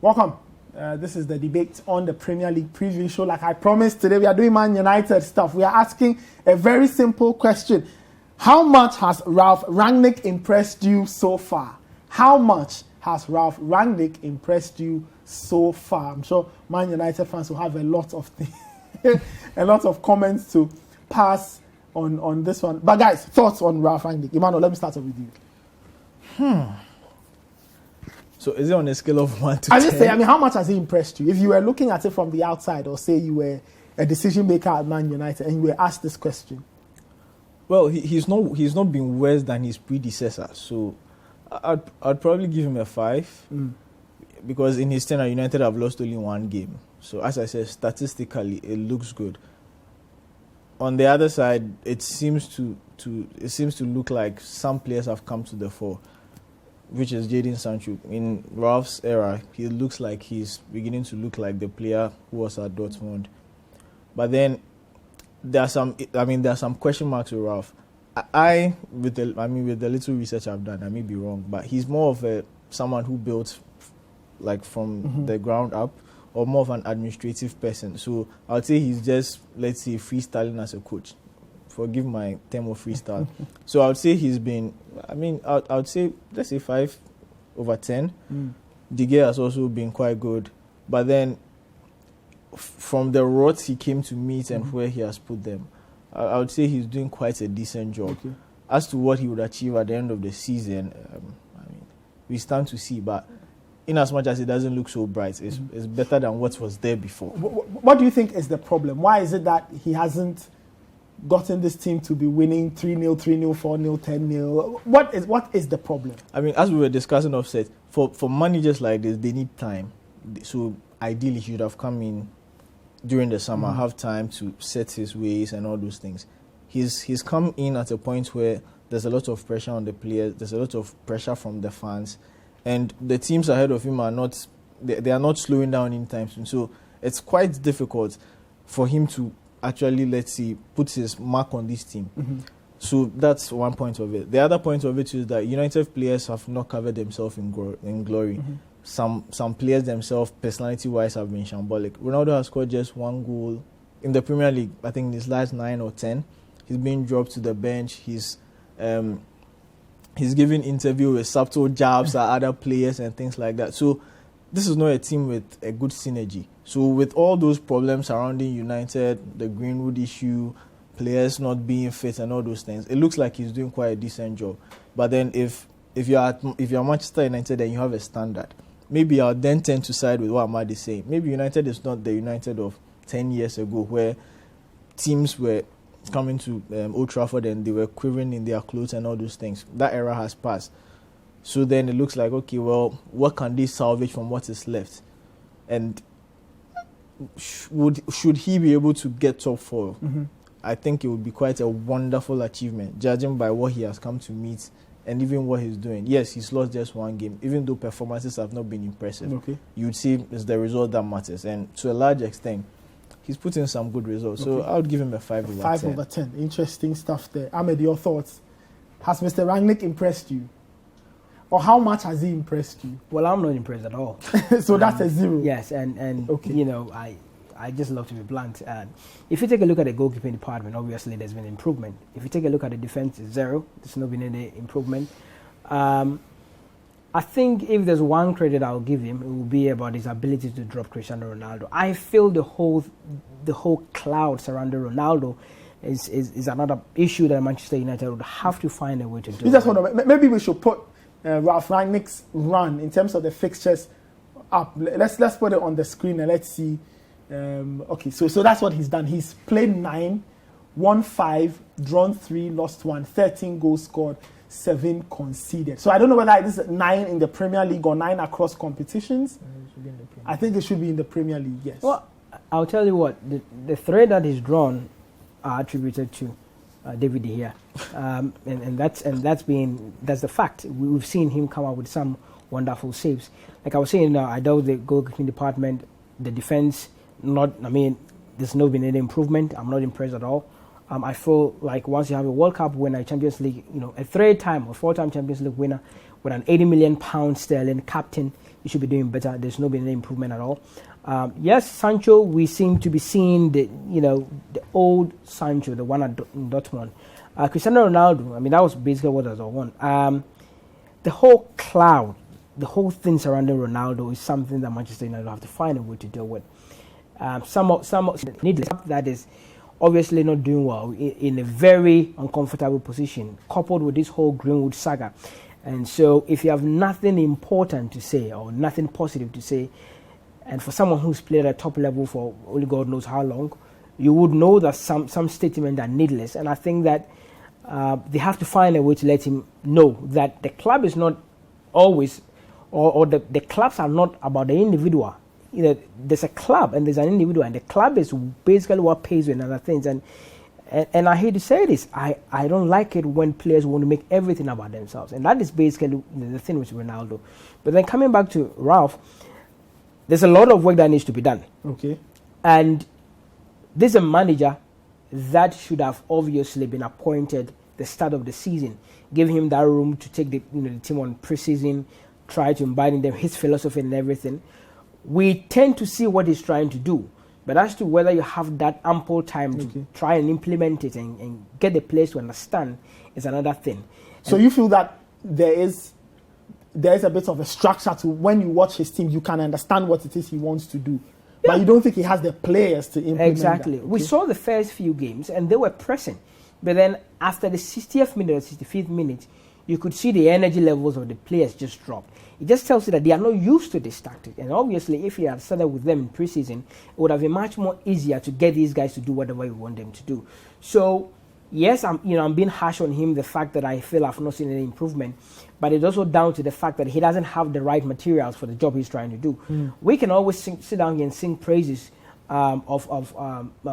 Welcome. This is the debate on the Premier League preview show. Like I promised, today we are doing Man United stuff. We are asking a very simple question. How much has Ralph Rangnick impressed you so far? How much has Ralph Rangnick impressed you so far? I'm sure Man United fans will have a lot of a lot of comments to pass on this one. But guys, thoughts on Ralph Rangnick? Emmanuel, let me start off with you. So is it on a scale of 1 to 10? I just say, how much has he impressed you? If you were looking at it from the outside, or say you were a decision maker at Man United and you were asked this question. Well, he's not been worse than his predecessor. So I'd probably give him a 5 because in his tenure, United have lost only 1 game. So as I said, statistically, it looks good. On the other side, it seems to look like some players have come to the fore, which is Jadon Sancho. In Ralph's era, he looks like he's beginning to look like the player who was at Dortmund. But then there are some question marks with Ralph. With the little research I've done, I may be wrong, but he's more of someone who built like from the ground up, or more of an administrative person. So I would say he's just, let's say, freestyling as a coach. Forgive my term of freestyle. So I would say he's been, I would say, let's say 5 over 10. De Gea has also been quite good. But then from the routes he came to meet and where he has put them, I would say he's doing quite a decent job. Okay. As to what he would achieve at the end of the season, we stand to see. But in as much as it doesn't look so bright, it's better than what was there before. What do you think is the problem? Why is it that he hasn't gotten this team to be winning 3-0, 3-0, 4-0, 10-0? What is the problem? As we were discussing offset, for managers like this, they need time. So ideally, he should have come in during the summer, have time to set his ways and all those things. He's come in at a point where there's a lot of pressure on the players, there's a lot of pressure from the fans, and the teams ahead of him are not slowing down in time soon. So it's quite difficult for him to actually, let's see, put his mark on this team. So that's one point of it. The other point of it is that United players have not covered themselves in glory. Some players themselves, personality-wise, have been shambolic. Ronaldo has scored just 1 goal in the Premier League. I think in his last 9 or 10, he's been dropped to the bench. He's giving interview with subtle jabs at other players and things like that. So this is not a team with a good synergy. So with all those problems surrounding United, the Greenwood issue, players not being fit and all those things, it looks like he's doing quite a decent job. But then if you're Manchester United and you have a standard, maybe I'll then tend to side with what Ahmad is saying. Maybe United is not the United of 10 years ago, where teams were coming to Old Trafford and they were quivering in their clothes and all those things. That era has passed. So then it looks like, okay, well, what can they salvage from what is left? And should he be able to get top 4? I think it would be quite a wonderful achievement, judging by what he has come to meet and even what he's doing. Yes, he's lost just 1 game, even though performances have not been impressive. Okay. You'd see it's the result that matters. And to a large extent, he's put in some good results. Okay. So I would give him a 5 over 10. 5 over 10. Interesting stuff there. Ahmed, your thoughts? Has Mr. Rangnick impressed you? Or how much has he impressed you? Well, I'm not impressed at all. So that's a 0. Yes, and okay. I just love to be blunt. And if you take a look at the goalkeeping department, obviously there's been improvement. If you take a look at the defense, it's 0. There's not been any improvement. I think if there's one credit I'll give him, it will be about his ability to drop Cristiano Ronaldo. I feel the whole cloud surrounding Ronaldo is another issue that Manchester United would have to find a way to do. Maybe we should put Ralph Rangnick's run in terms of the fixtures up. Let's put it on the screen and let's see. Okay, so that's what he's done. He's played 9, won 5, drawn 3, lost 1, 13 goals scored, 7 conceded. So I don't know whether this is 9 in the Premier League or 9 across competitions. I think it should be in the Premier League, yes. Well, I'll tell you what, the 3 that he's drawn are attributed to David De Gea. and that's the fact. We've seen him come up with some wonderful saves. Like I was saying, I doubt the goalkeeping department, the defense. There's not been any improvement. I'm not impressed at all. I feel like once you have a World Cup winner, a Champions League, a 3-time or 4-time Champions League winner, with an 80 million pound sterling captain, you should be doing better. There's no been any improvement at all. Yes, Sancho, we seem to be seeing the old Sancho, the one at Dortmund. Cristiano Ronaldo, I mean, that was basically what I was on. The whole cloud, the whole thing surrounding Ronaldo is something that Manchester United have to find a way to deal with. Some needless that is obviously not doing well in a very uncomfortable position, coupled with this whole Greenwood saga. And so, if you have nothing important to say or nothing positive to say, and for someone who's played at top level for only God knows how long, you would know that some statements are needless. And I think that they have to find a way to let him know that the club is not always, or the clubs are not about the individual. There's a club and there's an individual, and the club is basically what pays you and other things. And I hate to say this, I don't like it when players want to make everything about themselves. And that is basically the thing with Ronaldo. But then coming back to Ralph, there's a lot of work that needs to be done. Okay. And this is a manager that should have obviously been appointed the start of the season, give him that room to take the team on pre-season, try to embed in them his philosophy and everything. We tend to see what he's trying to do. But as to whether you have that ample time to try and implement it and get the players to understand is another thing. So you feel that there is a bit of a structure to when you watch his team, you can understand what it is he wants to do. Yeah. But you don't think he has the players to implement exactly. That. We saw the first few games and they were pressing. But then after the 60th minute or 65th minute, you could see the energy levels of the players just drop. It just tells you that they are not used to this tactic. And obviously, if you had started with them in preseason, it would have been much more easier to get these guys to do whatever you want them to do. So, yes, I'm being harsh on him, the fact that I feel I've not seen any improvement. But it's also down to the fact that he doesn't have the right materials for the job he's trying to do. We can always sit down here and sing praises of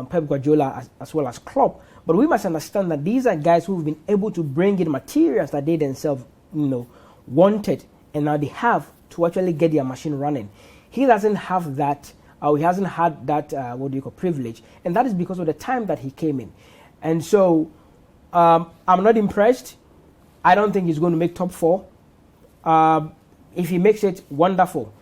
Pep Guardiola as well as Klopp. But we must understand that these are guys who've been able to bring in materials that they themselves, wanted, and now they have to actually get their machine running. He doesn't have that, or he hasn't had that, privilege, and that is because of the time that he came in. And so, I'm not impressed. I don't think he's going to make top 4. If he makes it, wonderful.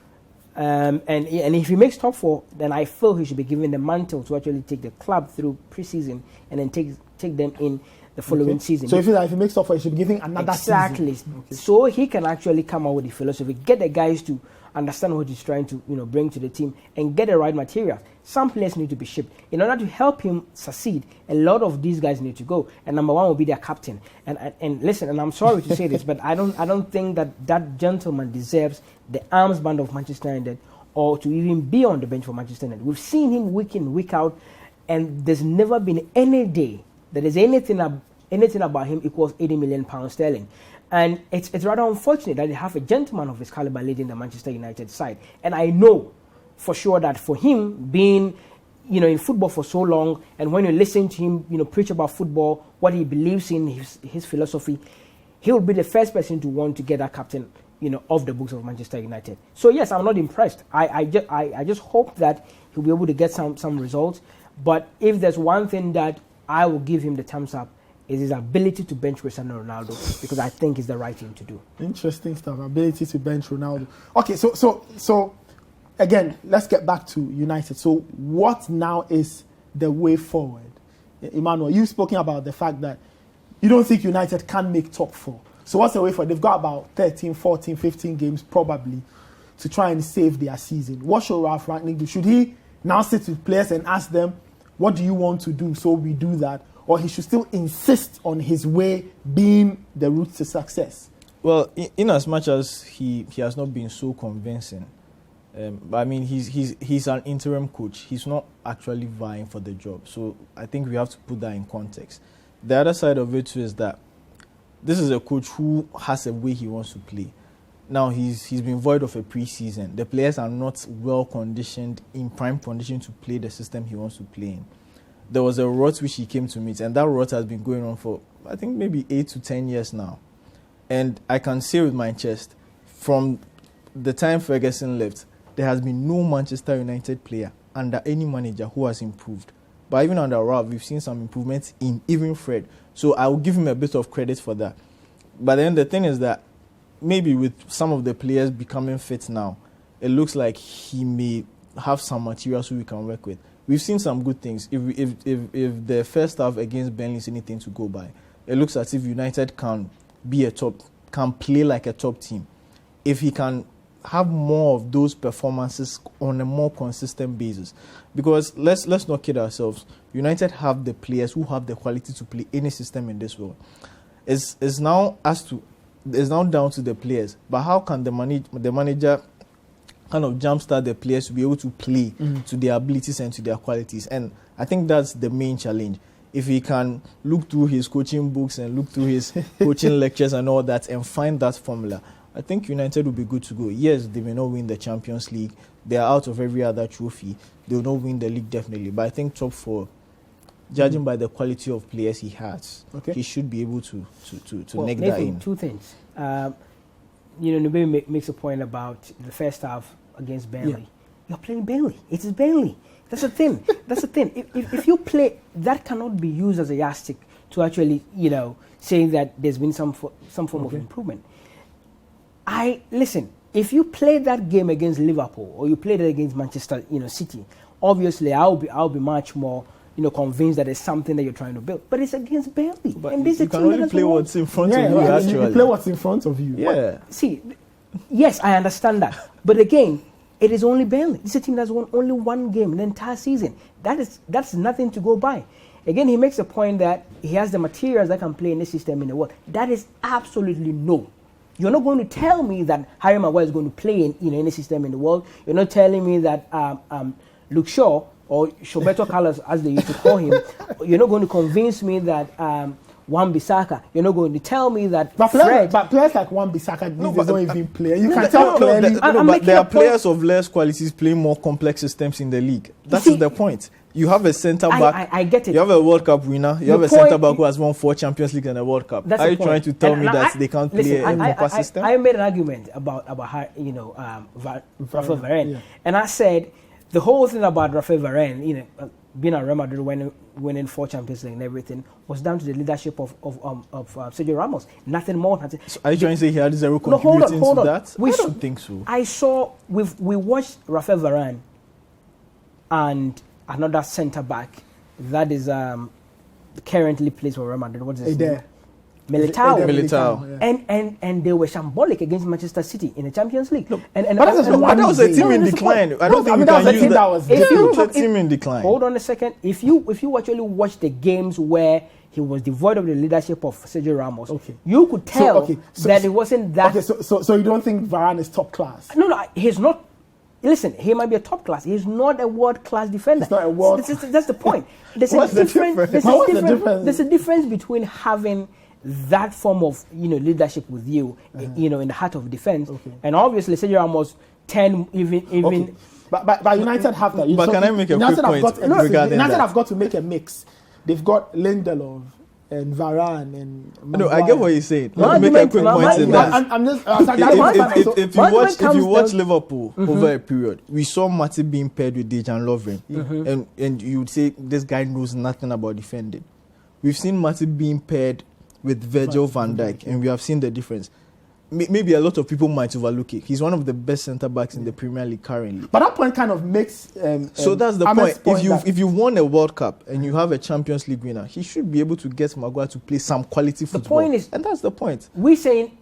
And if he makes top 4, then I feel he should be given the mantle to actually take the club through preseason and then take them in the following season. So if he makes top 4, he should be given another season. Exactly. So he can actually come out with the philosophy, get the guys to understand what he's trying to bring to the team and get the right material. Some players need to be shipped. In order to help him succeed, a lot of these guys need to go. And number 1 will be their captain. And listen, and I'm sorry to say this, but I don't think that gentleman deserves the arms band of Manchester United or to even be on the bench for Manchester United. We've seen him week in, week out, and there's never been any day that there's anything about him equals 80 million pounds sterling. And it's rather unfortunate that they have a gentleman of his caliber leading the Manchester United side. And I know for sure that for him being, in football for so long, and when you listen to him, preach about football, what he believes in, his philosophy, he will be the first person to want to get that captain, off the books of Manchester United. So yes, I'm not impressed. I just hope that he'll be able to get some results. But if there's one thing that I will give him the thumbs up, is his ability to bench Cristiano Ronaldo, because I think it's the right thing to do. Interesting stuff. Ability to bench Ronaldo. Okay, so again, let's get back to United. So what now is the way forward? Emmanuel, you've spoken about the fact that you don't think United can make top 4. So what's the way forward? They've got about 13, 14, 15 games probably to try and save their season. What should Ralph Rangnick do? Should he now sit with players and ask them, what do you want to do? So we do that. Or he should still insist on his way being the route to success? Well, in as much as he has not been so convincing, I mean, he's an interim coach. He's not actually vying for the job. So I think we have to put that in context. The other side of it too is that this is a coach who has a way he wants to play. Now, he's been void of a preseason. The players are not well conditioned, in prime condition to play the system he wants to play in. There was a rot which he came to meet, and that rot has been going on for, I think, maybe 8 to 10 years now. And I can say with my chest, from the time Ferguson left, there has been no Manchester United player under any manager who has improved. But even under Ralph, we've seen some improvements in even Fred. So I will give him a bit of credit for that. But then the thing is that maybe with some of the players becoming fit now, it looks like he may have some material so we can work with. We've seen some good things. If the first half against Burnley is anything to go by, it looks as if United can play like a top team. If he can have more of those performances on a more consistent basis, because let's not kid ourselves. United have the players who have the quality to play any system in this world. It's now down to the players. But how can the manager kind of jumpstart the players to be able to play to their abilities and to their qualities? And I think that's the main challenge. If he can look through his coaching books and look through his coaching lectures and all that and find that formula, I think United will be good to go. Yes, they may not win the Champions League. They are out of every other trophy. They will not win the league definitely. But I think top four, judging by the quality of players he has, he should be able to make that in. Two things. Nube makes a point about the first half against Burnley. Yeah. You're playing Burnley. It is Burnley. That's the thing. That's the thing. If you play, that cannot be used as a yardstick to actually, saying that there's been some form of improvement. Listen. If you play that game against Liverpool or you play that against Manchester, City, obviously I'll be much more, convinced that it's something that you're trying to build. But it's against Burnley. But and this you can only play what's in front of you. Actually, you play what's in front of you. Yeah. See, yes, I understand that. But again, it is only Burnley. This is a team that's won only one game in the entire season. That's nothing to go by. Again, he makes a point that he has the materials that can play in this system in the world. That is absolutely no. You're not going to tell me that Harry Maguire is going to play in any system in the world. You're not telling me that Luke Shaw or Shobeto Carlos, as they used to call him, you're not going to convince me that Wan-Bissaka. You're not going to tell me that Fred. But players like Wan-Bissaka don't even play. You can tell clearly. But there are players of less qualities playing more complex systems in the league. That is the point. You have a centre back. I get it. You have a World Cup winner. You have a centre back who has won 4 Champions Leagues and a World Cup. Are you trying to tell me that they can't play a proper system? I made an argument about Rafael Varane, and I said the whole thing about Rafael Varane, being at Real Madrid, winning 4 Champions League and everything, was down to the leadership of Sergio Ramos. Nothing more. So are you trying to say he had zero contributing to that? I don't think so. We watched Rafael Varane and another centre back that is currently plays for Real Madrid. What is his name? Militao. Yeah. And they were shambolic against Manchester City in the Champions League. But that was a team in decline. I don't think we can use that. It was a team in decline. Hold on a second. If you actually watch the games where he was devoid of the leadership of Sergio Ramos, you could tell that it wasn't that. Okay, so you don't think Varane is top class? No, he's not. Listen, he might be a top class. He's not a world class defender. He's not a world. That's the point. There's a difference between having that form of leadership with you, in the heart of defense, and obviously Sergio Ramos 10 even. But United have that. But can I make a quick point regarding United that? have got to make a mix. They've got Lindelof and Varane and Maguire. No, I get what you're saying. Let me make a quick point in that. I'm just. If you watch Liverpool over a period, we saw Matip being paired with Dejan Lovren, and you would say this guy knows nothing about defending. We've seen Matip being paired with Virgil van Dijk, and we have seen the difference. Maybe a lot of people might overlook it. He's one of the best centre backs in the Premier League currently. But that point kind of makes. So that's the point. If you won a World Cup and you have a Champions League winner, he should be able to get Maguire to play some quality football. The point is, and that's the point. We're saying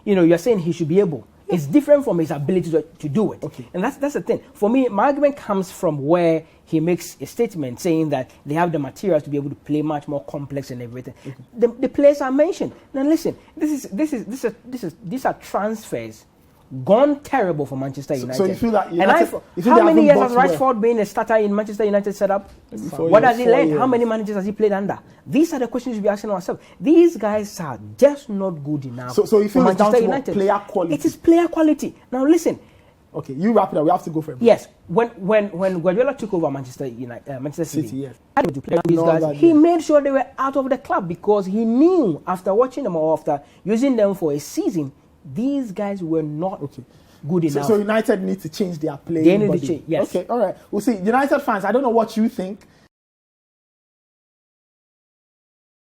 you're saying he should be able. It's different from his ability to do it. And that's the thing. For me, my argument comes from where he makes a statement saying that they have the materials to be able to play much more complex and everything. The players are mentioned. Now listen, these are transfers gone terrible for Manchester United. So you feel that how many years has Rashford been a starter in Manchester United setup? What has he learned? How many managers has he played under? These are the questions we'll be asking ourselves. These guys are just not good enough. So you feel it's down to player quality? It is player quality. Now listen. Okay, you wrap it up. We have to go for it. Yes, when Guardiola took over Manchester City, yes. To play these guys, he made sure they were out of the club because he knew after watching them or after using them for a season, these guys were not good enough. So United need to change their play. They need to change. Yes. Okay. All right. We'll see. United fans, I don't know what you think.